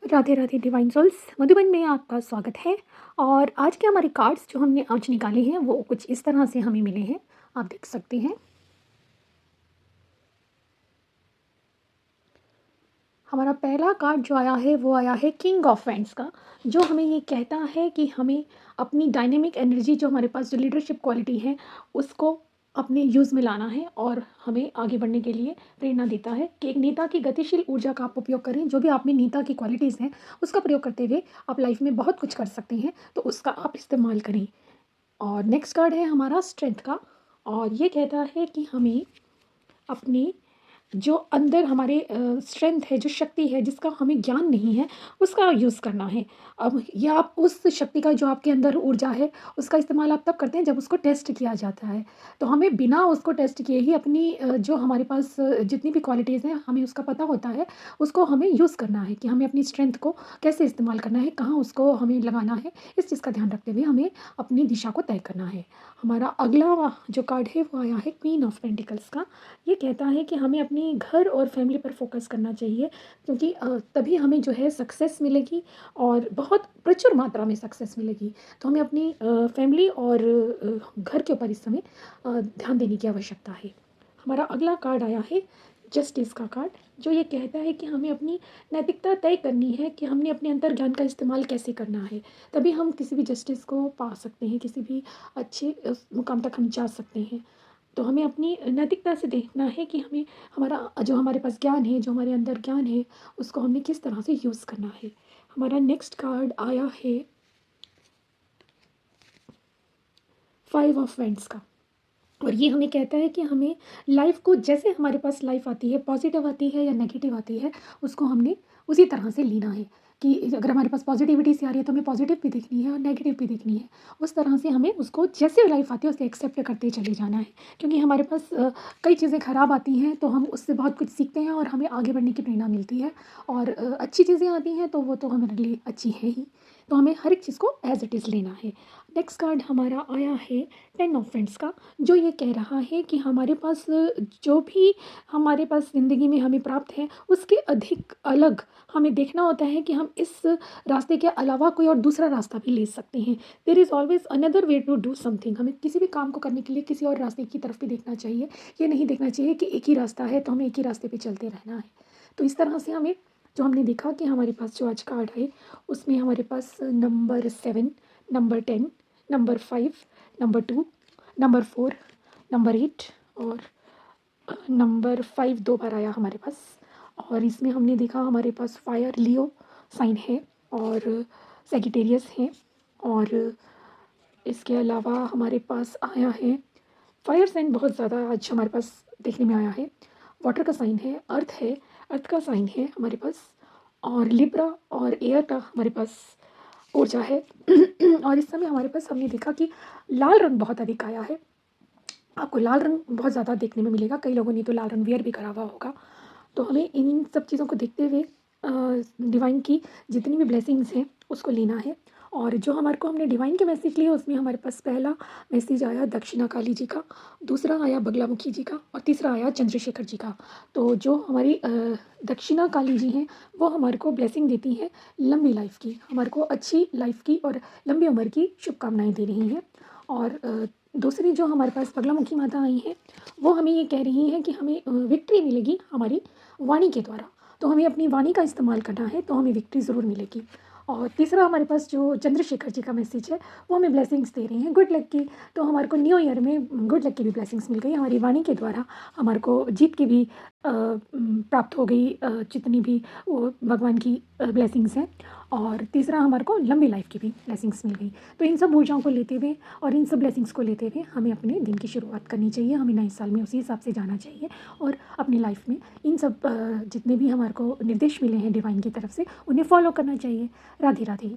Radhe Radhe divine souls, Madhuban में आपका स्वागत है। और आज के हमारे कार्ड्स जो हमने आज निकाले हैं वो कुछ इस तरह से हमें मिले हैं, आप देख सकते हैं। हमारा पहला कार्ड जो आया है वो आया है किंग ऑफ वैंड्स का, जो हमें ये कहता है कि हमें अपनी डायनेमिक एनर्जी, जो हमारे पास जो लीडरशिप क्वालिटी है, उसको अपने यूज़ में लाना है और हमें आगे बढ़ने के लिए प्रेरणा देता है कि एक नेता की गतिशील ऊर्जा का आप उपयोग करें। जो भी आप में नेता की क्वालिटीज़ हैं उसका प्रयोग करते हुए आप लाइफ में बहुत कुछ कर सकते हैं, तो उसका आप इस्तेमाल करें। और नेक्स्ट कार्ड है हमारा स्ट्रेंथ का, और ये कहता है कि हमें अपनी जो अंदर हमारे स्ट्रेंथ है, जो शक्ति है, जिसका हमें ज्ञान नहीं है, उसका यूज़ करना है। अब या आप उस शक्ति का, जो आपके अंदर ऊर्जा है, उसका इस्तेमाल आप तब करते हैं जब उसको टेस्ट किया जाता है। तो हमें बिना उसको टेस्ट किए ही अपनी जो हमारे पास जितनी भी क्वालिटीज़ हैं, हमें उसका पता होता है, उसको हमें यूज़ करना है कि हमें अपनी स्ट्रेंथ को कैसे इस्तेमाल करना है, कहाँ उसको हमें लगाना है। इस चीज़ का ध्यान रखते हुए हमें अपनी दिशा को तय करना है। हमारा अगला जो कार्ड है वो आया है क्वीन ऑफ पेंटिकल्स का। ये कहता है कि हमें अपनी घर और फैमिली पर फोकस करना चाहिए, क्योंकि तभी हमें जो है सक्सेस मिलेगी और बहुत प्रचुर मात्रा में सक्सेस मिलेगी। तो हमें अपनी फैमिली और घर के ऊपर इस समय ध्यान देने की आवश्यकता है। हमारा अगला कार्ड आया है जस्टिस का कार्ड, जो ये कहता है कि हमें अपनी नैतिकता तय करनी है कि हमने अपने अंतर ज्ञान का इस्तेमाल कैसे करना है। तभी हम किसी भी जस्टिस को पा सकते हैं, किसी भी अच्छे मुकाम तक हम जा सकते हैं। तो हमें अपनी नैतिकता से देखना है कि हमें हमारा जो हमारे पास ज्ञान है, जो हमारे अंदर ज्ञान है, उसको हमने किस तरह से यूज़ करना है। हमारा नेक्स्ट कार्ड आया है 5 ऑफ वैंड्स का, और ये हमें कहता है कि हमें लाइफ को, जैसे हमारे पास लाइफ आती है, पॉजिटिव आती है या नेगेटिव आती है, उसको हमने उसी तरह से लेना है। कि अगर हमारे पास पॉजिटिविटी से आ रही है तो हमें पॉजिटिव भी देखनी है और नेगेटिव भी देखनी है। उस तरह से हमें उसको, जैसे लाइफ आती है, उसे एक्सेप्ट करते चले जाना है। क्योंकि हमारे पास कई चीज़ें ख़राब आती हैं तो हम उससे बहुत कुछ सीखते हैं और हमें आगे बढ़ने की प्रेरणा मिलती है। और अच्छी चीज़ें आती हैं तो वो तो हमारे लिए अच्छी है ही। तो हमें हर एक चीज़ को एज इट इज़ लेना है। नेक्स्ट कार्ड हमारा आया है 10 ऑफ फ्रेंड्स का, जो ये कह रहा है कि हमारे पास जो भी हमारे पास ज़िंदगी में हमें प्राप्त है, उसके अधिक अलग हमें देखना होता है कि हम इस रास्ते के अलावा कोई और दूसरा रास्ता भी ले सकते हैं। There is always another way to do something. हमें किसी भी काम को करने के लिए किसी और रास्ते की तरफ भी देखना चाहिए। ये नहीं देखना चाहिए कि एक ही रास्ता है तो हमें एक ही रास्ते पे चलते रहना है। तो इस तरह से हमें, जो हमने देखा कि हमारे पास जो आज कार्ड है, उसमें हमारे पास number 7, number 10, number 5, number 2, number 4, number 8 और नंबर 5 2 बार आया हमारे पास। और इसमें हमने देखा हमारे पास फायर लियो साइन है और सेजिटेरियस है। और इसके अलावा हमारे पास आया है फायर साइन, बहुत ज़्यादा आज हमारे पास देखने में आया है। वाटर का साइन है, अर्थ है, अर्थ का साइन है हमारे पास। और लिब्रा और एयर का हमारे पास ऊर्जा है। और इस समय हमारे पास हमने देखा कि लाल रंग बहुत अधिक आया है। आपको लाल रंग बहुत ज़्यादा देखने में मिलेगा, कई लोगों ने तो लाल रंग वेयर भी करा हुआ होगा। तो हमें इन सब चीज़ों को देखते हुए डिवाइन की जितनी भी ब्लेसिंग्स हैं उसको लेना है। और जो हमारे को हमने डिवाइन के मैसेज लिए, उसमें हमारे पास पहला मैसेज आया दक्षिणा काली जी का, दूसरा आया बगलामुखी जी का और तीसरा आया चंद्रशेखर जी का। तो जो हमारी दक्षिणा काली जी हैं, वो हमारे को ब्लेसिंग देती हैं लंबी लाइफ की, हमारे को अच्छी लाइफ की और लंबी उम्र की शुभकामनाएं दे रही हैं। और दूसरी जो हमारे पास बगलामुखी माता आई हैं, वो हमें ये कह रही हैं कि हमें विक्ट्री मिलेगी हमारी वाणी के द्वारा। तो हमें अपनी वाणी का इस्तेमाल करना है तो हमें विक्ट्री ज़रूर मिलेगी। और तीसरा हमारे पास जो चंद्रशेखर जी का मैसेज है, वो हमें ब्लेसिंग्स दे रही हैं गुड लक की। तो हमारे को न्यू ईयर में गुड लक की भी ब्लेसिंग्स मिल गई, हमारी वाणी के द्वारा हमारे को जीत की भी प्राप्त हो गई, जितनी भी वो भगवान की ब्लेसिंग्स हैं। और तीसरा हमारे को लंबी लाइफ की भी ब्लेसिंग्स मिल गई। तो इन सब ऊर्जाओं को लेते हुए और इन सब ब्लेसिंग्स को लेते हुए हमें अपने दिन की शुरुआत करनी चाहिए, हमें नए साल में उसी हिसाब से जाना चाहिए और अपनी लाइफ में इन सब जितने भी हमारे को निर्देश मिले हैं डिवाइन की तरफ से, उन्हें फॉलो करना चाहिए। राधे राधे।